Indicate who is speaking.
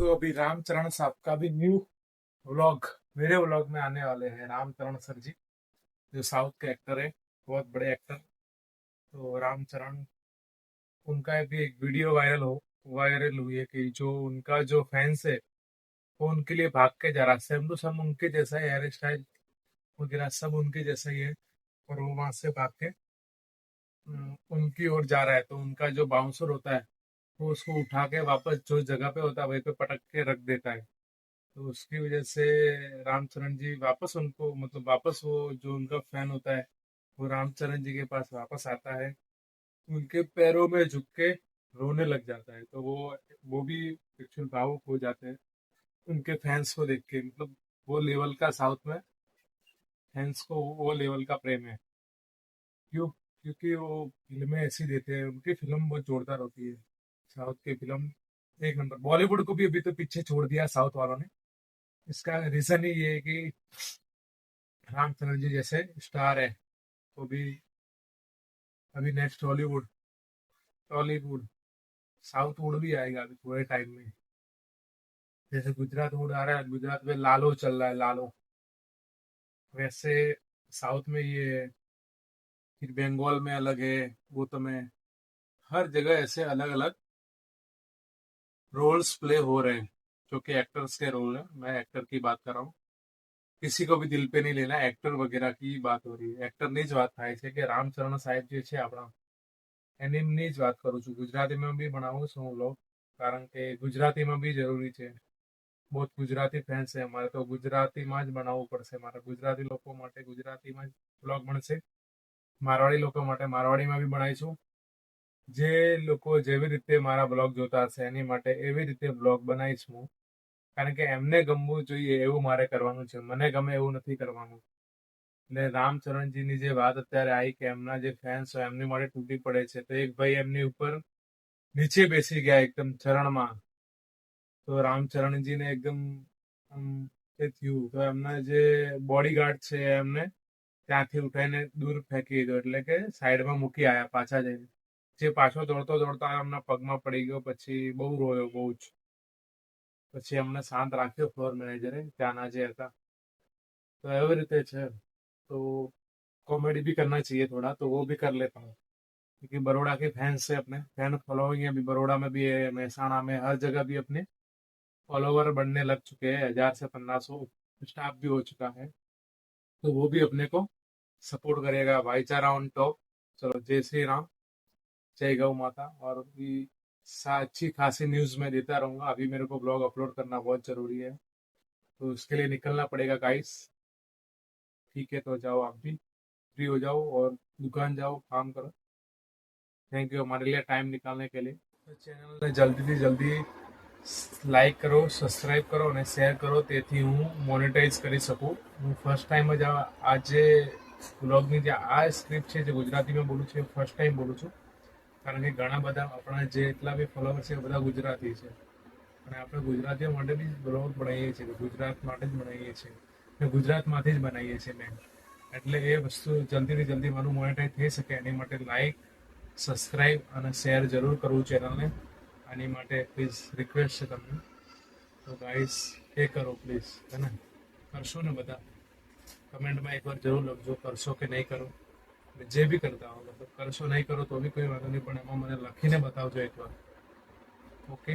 Speaker 1: तो अभी रामचरण साहब का भी न्यू व्लॉग मेरे व्लॉग में आने वाले हैं। रामचरण सर जी जो साउथ के एक्टर है, बहुत बड़े एक्टर। तो रामचरण, उनका भी एक वीडियो वायरल हुई है कि जो उनका जो फैंस है वो उनके लिए भाग के जा रहा है। सेम टू सेम उनके जैसा है, हेयर स्टाइल वगैरह सब उनके जैसा ही है। और वो वहां से भाग के उनकी ओर जा रहा है। तो उनका जो बाउंसर होता है वो उसको उठा के वापस जो जगह पे होता है वहीं पे पटक के रख देता है। तो उसकी वजह से रामचरण जी वापस उनको, मतलब वापस वो जो उनका फैन होता है वो रामचरण जी के पास वापस आता है, उनके पैरों में झुक के रोने लग जाता है। तो वो भी एक्चुअल भावुक हो जाते हैं उनके फैंस को देख के। मतलब वो लेवल का साउथ में फैंस को वो लेवल का प्रेम है। क्यों? क्योंकि वो फिल्में ऐसी देते हैं, उनकी फिल्म बहुत जोरदार होती है। साउथ की फिल्म एक नंबर। बॉलीवुड को भी अभी तो पीछे छोड़ दिया साउथ वालों ने। इसका रीजन ही ये है कि रामचंद्र जी जैसे स्टार है। तो भी अभी next Hollywood, Tollywood, south would भी आएगा अभी थोड़े टाइम में। जैसे गुजरात वुड आ रहा है, गुजरात में लालो चल रहा है, लालो। वैसे साउथ में ये है। फिर बंगाल में अलग है, वो तो में हर जगह ऐसे अलग अलग रोल्स प्ले हो रहे हैं जो कि एक्टर्स के रोल है। मैं एक्टर की बात कर रहा हूँ। किसी को भी दिल पे नहीं लेना, एक्टर वगैरह की बात हो रही है। एक्टરની જ વાત થાય છે કે રામચરણ સાહેબ જે છે આપણા, એની જ વાત કરું છું। ગુજરાતીમાં બી બનાવું છું હું લોગ, કારણ કે ગુજરાતીમાં બી જરૂરી છે। बहुत गुजराती फैंस છે અમારે, તો ગુજરાતીમાં જ બનાવવું પડશે મારે। ગુજરાતી લોકો માટે ગુજરાતીમાં જ બ્લોગ બનશે, મારવાડી લોકો માટે મારવાડીમાં બી બનાવીશું। જે લોકો જેવી રીતે મારા બ્લોગ જોતા હશે એની માટે એવી રીતે બ્લોગ બનાવીશ હું। કારણ કે એમને ગમવું જોઈએ એવું મારે કરવાનું છે, મને ગમે એવું નથી કરવાનું। એટલે રામચરણજીની જે વાત અત્યારે આવી કે એમના જે ફેન્સ હોય એમની માટે તૂટી પડે છે, તો એક ભાઈ એમની ઉપર નીચે બેસી ગયા એકદમ ચરણમાં। તો રામચરણજીને એકદમ આમ એ થયું, તો એમના જે બોડીગાર્ડ છે એમને ત્યાંથી ઉઠાઈને દૂર ફેંકી દીધો, એટલે કે સાઈડમાં મૂકી આવ્યા પાછા જઈને। જે પાછો દોડતો દોડતો એમના પગમાં પડી ગયો, પછી બહુ રોયો, બહુ જ। પછી એમને શાંત રાખ્યો ફ્લોર મેનેજરે ત્યાંના જે હતા। तो एवरी રીતે છે। तो कॉमेडी भी करना चाहिए थोड़ा, तो वो भी कर लेता हूँ। क्योंकि बड़ौदा के फैंस से अपने फैन फॉलोइंग है, अभी बड़ौदा में भी है, महसाणा में, हर जगह भी अपने फॉलोवर बढ़ने लग चुके हैं। 1000 से 1500 स्टाफ भी हो चुका है। तो वो भी अपने को सपोर्ट करेगा। भाईचारा ऑन टॉप। चलो, जय श्री राम, जय गौ माता। और भी अच्छी खासी न्यूज मैं देता रहूंगा। अभी मेरे को ब्लॉग अपलोड करना बहुत जरूरी है, तो उसके लिए निकलना पड़ेगा गाइस। ठीक है, तो जाओ आप भी, फ्री हो जाओ और दुकान जाओ, काम करो। थैंक यू हमारे लिए टाइम निकालने के लिए। तो ચેનલને જલ્દીથી જલ્દી લાઈક કરો, સબસ્ક્રાઈબ કરો અને શેર કરો, તેથી હું મોનેટાઈઝ કરી શકું। હું ફર્સ્ટ ટાઈમ જ આજે બ્લોગની જે આ સ્ક્રિપ્ટ છે જે ગુજરાતીમાં બોલું છું, એ ફર્સ્ટ ટાઈમ બોલું છું। કારણ કે ઘણા બધા આપણા જેટલા બી ફોલોવર છે એ બધા ગુજરાતી છે, અને આપણે ગુજરાતીઓ માટે બી બ્લોગ બનાવીએ છીએ, ગુજરાત માટે જ બનાવીએ છીએ અને ગુજરાતમાંથી જ બનાવીએ છીએ મેં। એટલે એ વસ્તુ જલ્દીથી જલ્દી મારું મોનેટાઈઝ થઈ શકે એની માટે લાઈક, સબસ્ક્રાઈબ અને શેર જરૂર કરવું ચેનલને। આની માટે પ્લીઝ રિક્વેસ્ટ છે તમને। તો ગાઈસ એ કરો પ્લીઝ, હે ને? કરશો ને બધા? કમેન્ટમાં એકવાર જરૂર લખજો કરશો કે નહીં કરો। જે બી કરતા હો, મતલબ કરશો નહીં કરો તો બી કોઈ વાંધો નહીં, પણ એમાં મને લખીને બતાવજો એકવાર। ઓકે।